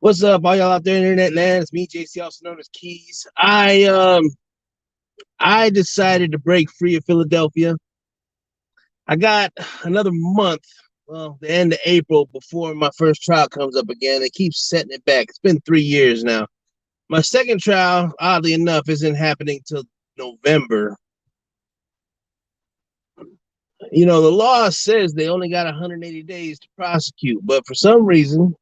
What's up, all y'all out there in internet land? It's me, JC, also known as Keys. I decided to break free of Philadelphia. I got another month, well, the end of April before my first trial comes up again. They keep setting it back. It's been 3 years now. My second trial, oddly enough, isn't happening till November. You know, the law says they only got 180 days to prosecute, but for some reason,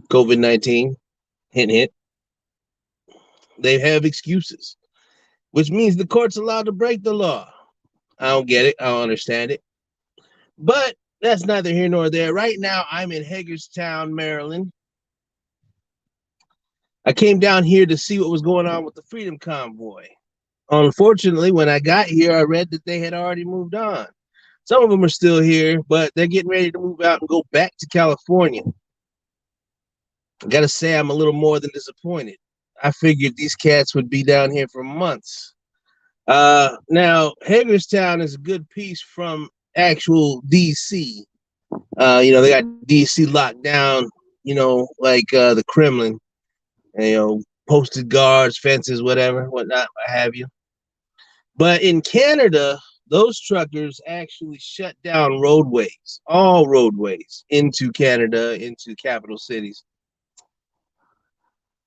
COVID-19, hint, hint, they have excuses, which means the court's allowed to break the law. I don't get it. I don't understand it. But that's neither here nor there. Right now, I'm in Hagerstown, Maryland. I came down here to see what was going on with the Freedom Convoy. Unfortunately, when I got here, I read that they had already moved on. Some of them are still here, but they're getting ready to move out and go back to California. I gotta say, I'm a little more than disappointed. I figured these cats would be down here for months. Now, Hagerstown is a good piece from actual DC. They got DC locked down, like the Kremlin, and, posted guards, fences, whatever, whatnot, what have you. But in Canada, those truckers actually shut down roadways, all roadways into Canada, into capital cities.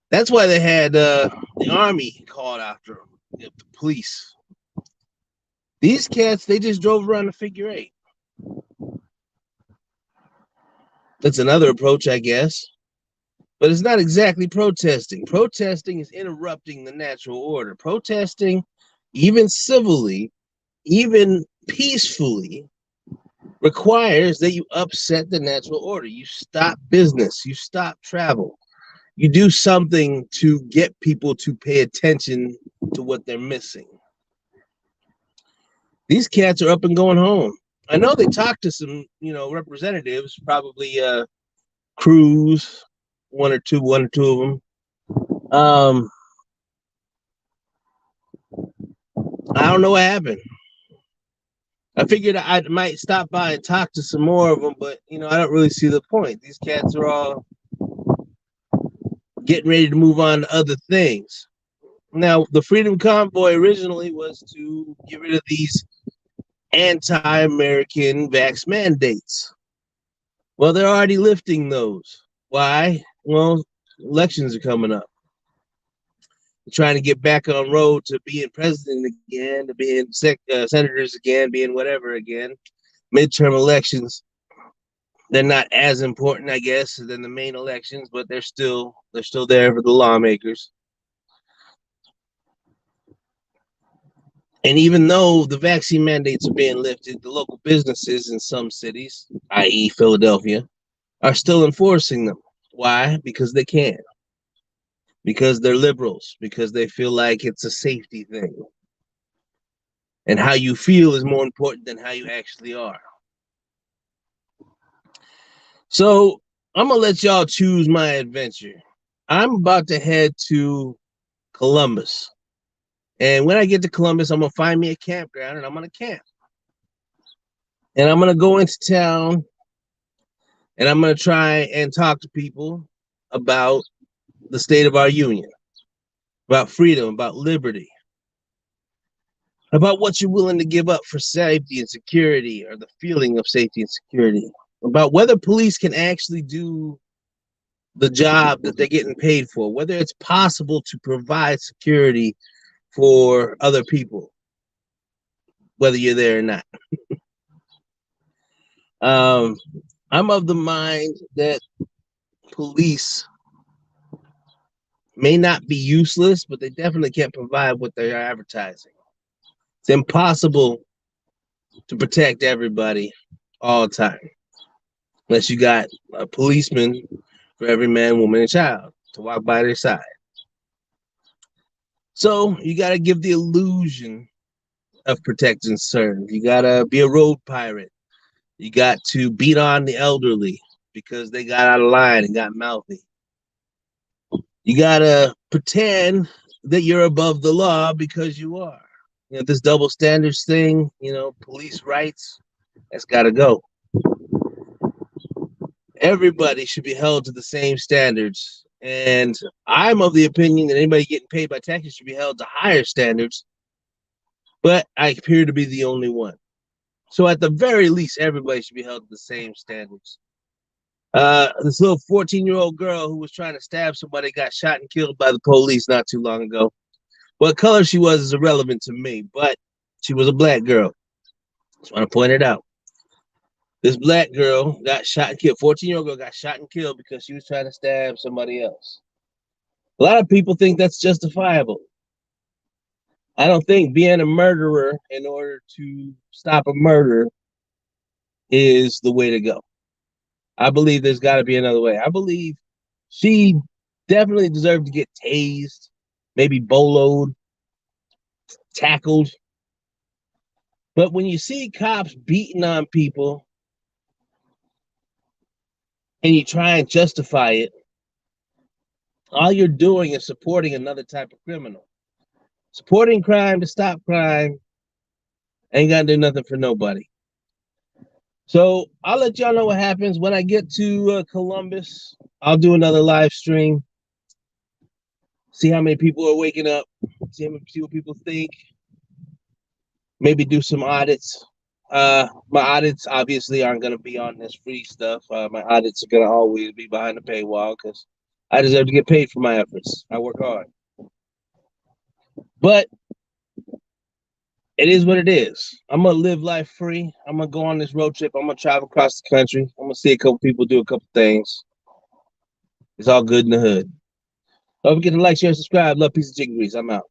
That's why they had the army called after them, the police. These cats, they just drove around the figure eight. That's another approach, I guess. But it's not exactly protesting. Protesting is interrupting the natural order. Protesting, even civilly, even peacefully, requires that you upset the natural order. You stop business. You stop travel. You do something to get people to pay attention to what they're missing. These cats are up and going home. I know they talked to some, representatives, probably Cruz, one or two of them. I don't know what happened. I figured I might stop by and talk to some more of them, but I don't really see the point. These cats are all getting ready to move on to other things. Now, the Freedom Convoy originally was to get rid of these anti-American vax mandates. Well, they're already lifting those. Why? Well, elections are coming up. They're trying to get back on road to being president again, to being senators again, being whatever again. Midterm elections, they're not as important, I guess, than the main elections, but they're still there for the lawmakers. And even though the vaccine mandates are being lifted, the local businesses in some cities, i.e. Philadelphia, are still enforcing them. Why? Because they can. Because they're liberals. Because they feel like it's a safety thing. And how you feel is more important than how you actually are. So I'm going to let y'all choose my adventure. I'm about to head to Columbus. And when I get to Columbus, I'm going to find me a campground and I'm going to camp. And I'm going to go into town and I'm going to try and talk to people about the state of our union, about freedom, about liberty, about what you're willing to give up for safety and security, or the feeling of safety and security, about whether police can actually do the job that they're getting paid for, whether it's possible to provide security for other people, whether you're there or not. I'm of the mind that police may not be useless, but they definitely can't provide what they are advertising. It's impossible to protect everybody all the time, unless you got a policeman for every man, woman, and child to walk by their side. So you got to give the illusion of protect and serve. You got to be a road pirate. You got to beat on the elderly because they got out of line and got mouthy. You got to pretend that you're above the law because you are. This double standards thing, police rights, that's got to go. Everybody should be held to the same standards. And I'm of the opinion that anybody getting paid by taxes should be held to higher standards, but I appear to be the only one. So at the very least, everybody should be held to the same standards. This little 14-year-old girl who was trying to stab somebody got shot and killed by the police not too long ago. What color she was is irrelevant to me, but she was a black girl. Just want to point it out. This black girl got shot and killed. 14-year-old girl got shot and killed because she was trying to stab somebody else. A lot of people think that's justifiable. I don't think being a murderer in order to stop a murder is the way to go. I believe there's got to be another way. I believe she definitely deserved to get tased, maybe boloed, tackled. But when you see cops beating on people and you try and justify it, all you're doing is supporting another type of criminal. Supporting crime to stop crime ain't gonna do nothing for nobody. So I'll let y'all know what happens when I get to Columbus. I'll do another live stream. See how many people are waking up. See what people think. Maybe do some audits. My audits obviously aren't going to be on this free stuff. My audits are going to always be behind the paywall because I deserve to get paid for my efforts. I work hard. But it is what it is. I'm going to live life free. I'm going to go on this road trip. I'm going to travel across the country. I'm going to see a couple people do a couple things. It's all good in the hood. Don't forget to like, share, subscribe. Love, peace, and chicken grease. I'm out.